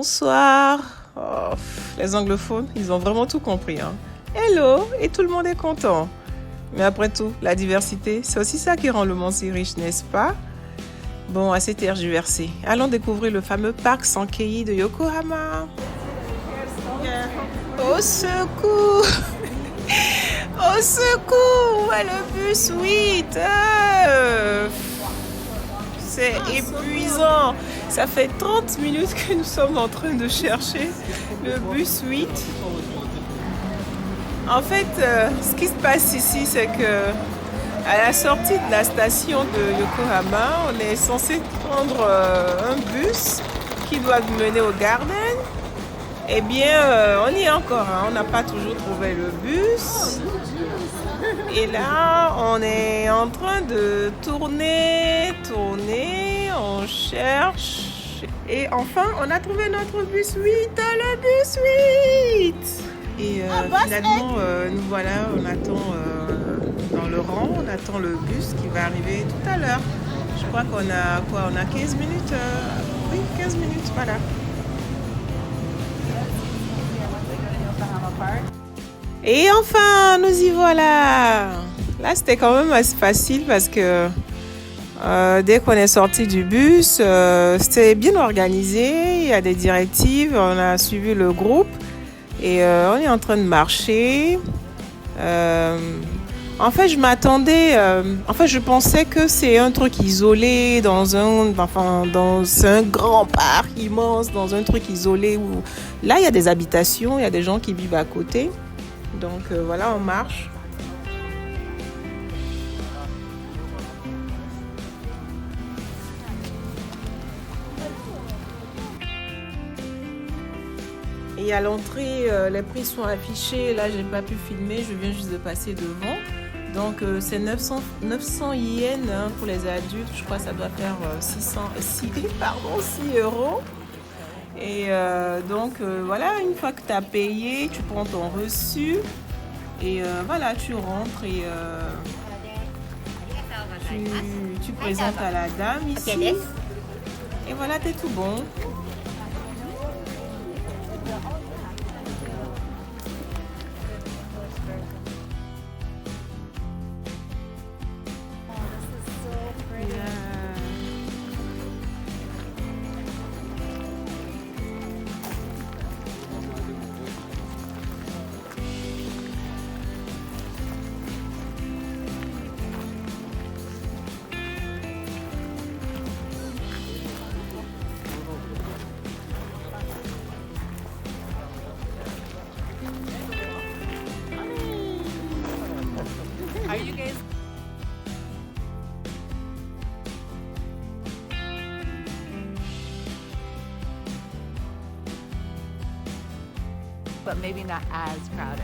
bonsoir. Oh, les anglophones, ils ont vraiment tout compris. Hein. Hello, et tout le monde est content. Mais après tout, la diversité, c'est aussi ça qui rend le monde si riche, n'est-ce pas? Bon, assez tergiversé. Allons découvrir le fameux parc Sankei de Yokohama. Au secours! Au secours! Où est le bus 8? C'est épuisant. Ça fait 30 minutes que nous sommes en train de chercher le bus 8. En fait, ce qui se passe ici, c'est que à la sortie de la station de Yokohama, on est censé prendre un bus qui doit nous mener au Garden. Eh bien, on y est encore. Hein. On n'a pas toujours trouvé le bus. Et là, on est en train de tourner, on cherche. Et enfin, on a trouvé notre bus 8, le bus 8. Et finalement, nous voilà, on attend dans le rang, on attend le bus qui va arriver tout à l'heure. Je crois qu'on a quoi? On a 15 minutes. Oui, 15 minutes, voilà. Et enfin, nous y voilà. Là, c'était quand même assez facile parce que dès qu'on est sorti du bus, c'était bien organisé. Il y a des directives, on a suivi le groupe et on est en train de marcher. En fait, je pensais que c'est un truc isolé dans un grand parc immense, dans un truc isolé où là, il y a des habitations, il y a des gens qui vivent à côté. Donc voilà, on marche. Et à l'entrée, les prix sont affichés. Là, j'ai pas pu filmer, je viens juste de passer devant. Donc c'est 900 yens hein, pour les adultes. Je crois que ça doit faire 6 euros. Et donc voilà, une fois que tu as payé, tu prends ton reçu. Et voilà, tu rentres et tu présentes à la dame ici. Et voilà, t'es tout bon. Are you guys? But maybe not as crowded.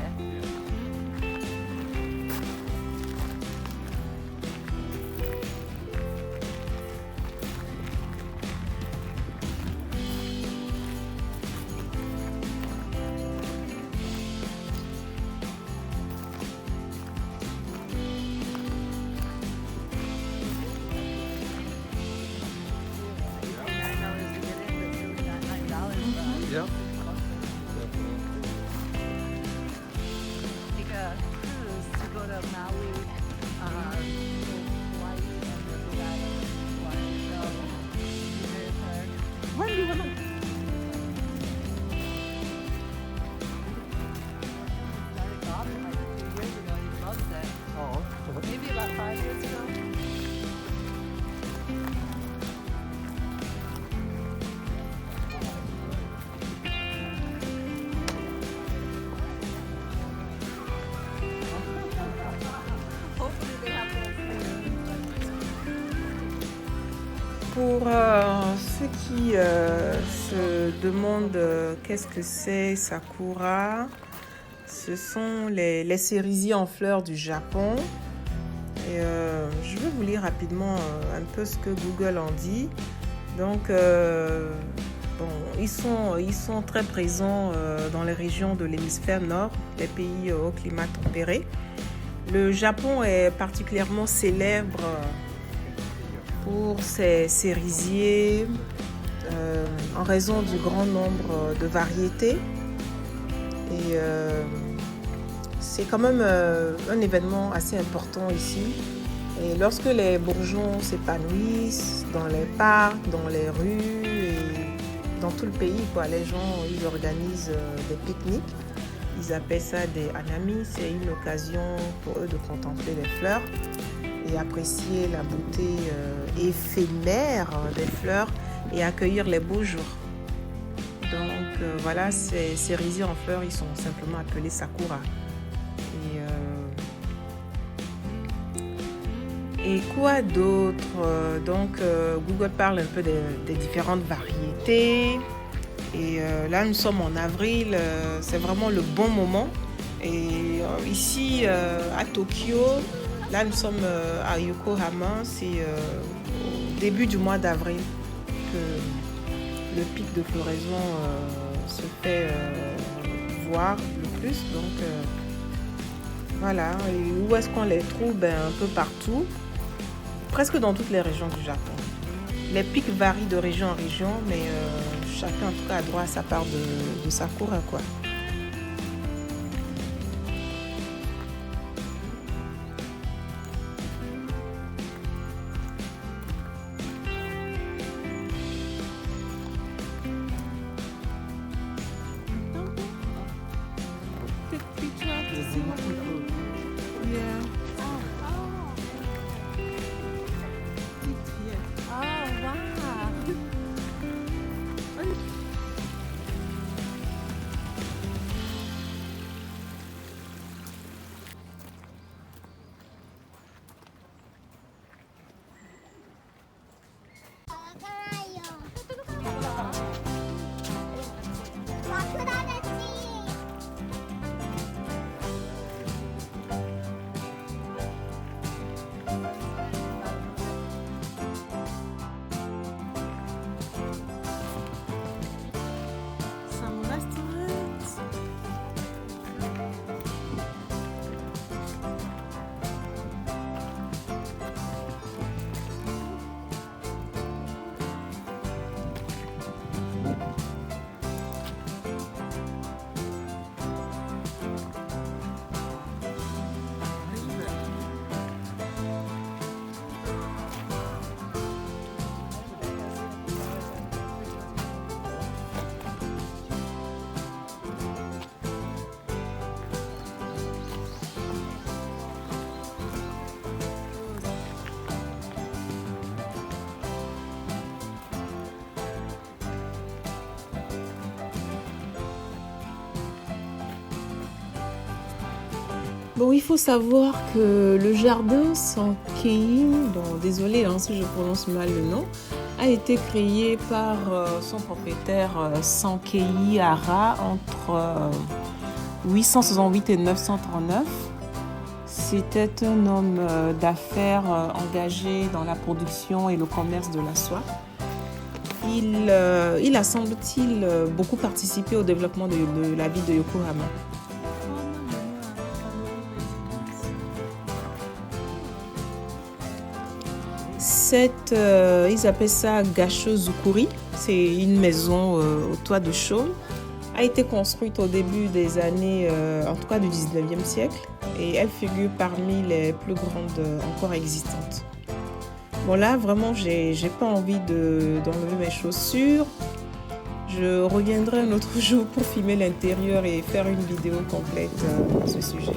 Yeah. Take a cruise to go to Maui, Hawaii, and the Big Island. When do you want to? Started golfing like 2 years ago. He loves it. Oh. Maybe about 5 years ago. Pour ceux qui se demandent qu'est-ce que c'est Sakura, ce sont les cerisiers en fleurs du Japon. Et je vais vous lire rapidement un peu ce que Google en dit. Donc, ils sont très présents dans les régions de l'hémisphère nord, les pays au climat tempéré. Le Japon est particulièrement célèbre pour ses cerisiers en raison du grand nombre de variétés. Et c'est quand même un événement assez important ici. Et lorsque les bourgeons s'épanouissent dans les parcs, dans les rues et dans tout le pays, quoi, les gens ils organisent des pique-niques. Ils appellent ça des hanami. C'est une occasion pour eux de contempler les fleurs et apprécier la beauté éphémère des fleurs et accueillir les beaux jours. Donc voilà, ces cerisiers en fleurs, ils sont simplement appelés sakura. Et quoi d'autre? Donc Google parle un peu des différentes variétés. Et là, nous sommes en avril, c'est vraiment le bon moment. Et ici, à Tokyo, là, nous sommes à Yokohama, c'est au début du mois d'avril que le pic de floraison se fait voir le plus. Donc, voilà. Et où est-ce qu'on les trouve? Un peu partout, presque dans toutes les régions du Japon. Les pics varient de région en région, mais chacun en tout cas a droit à sa part de sakura, quoi. Bon, il faut savoir que le jardin Sankei, bon, désolé si je prononce mal le nom, a été créé par son propriétaire Sankei Hara entre 868 et 939. C'était un homme d'affaires engagé dans la production et le commerce de la soie. Il a, semble-t-il, beaucoup participé au développement de la ville de Yokohama. Ils appellent ça Gashozukuri, c'est une maison au toit de chaume, a été construite au début des années, en tout cas du 19e siècle, et elle figure parmi les plus grandes encore existantes. Bon là, vraiment, j'ai pas envie d'enlever mes chaussures. Je reviendrai un autre jour pour filmer l'intérieur et faire une vidéo complète à ce sujet.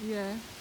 Yeah.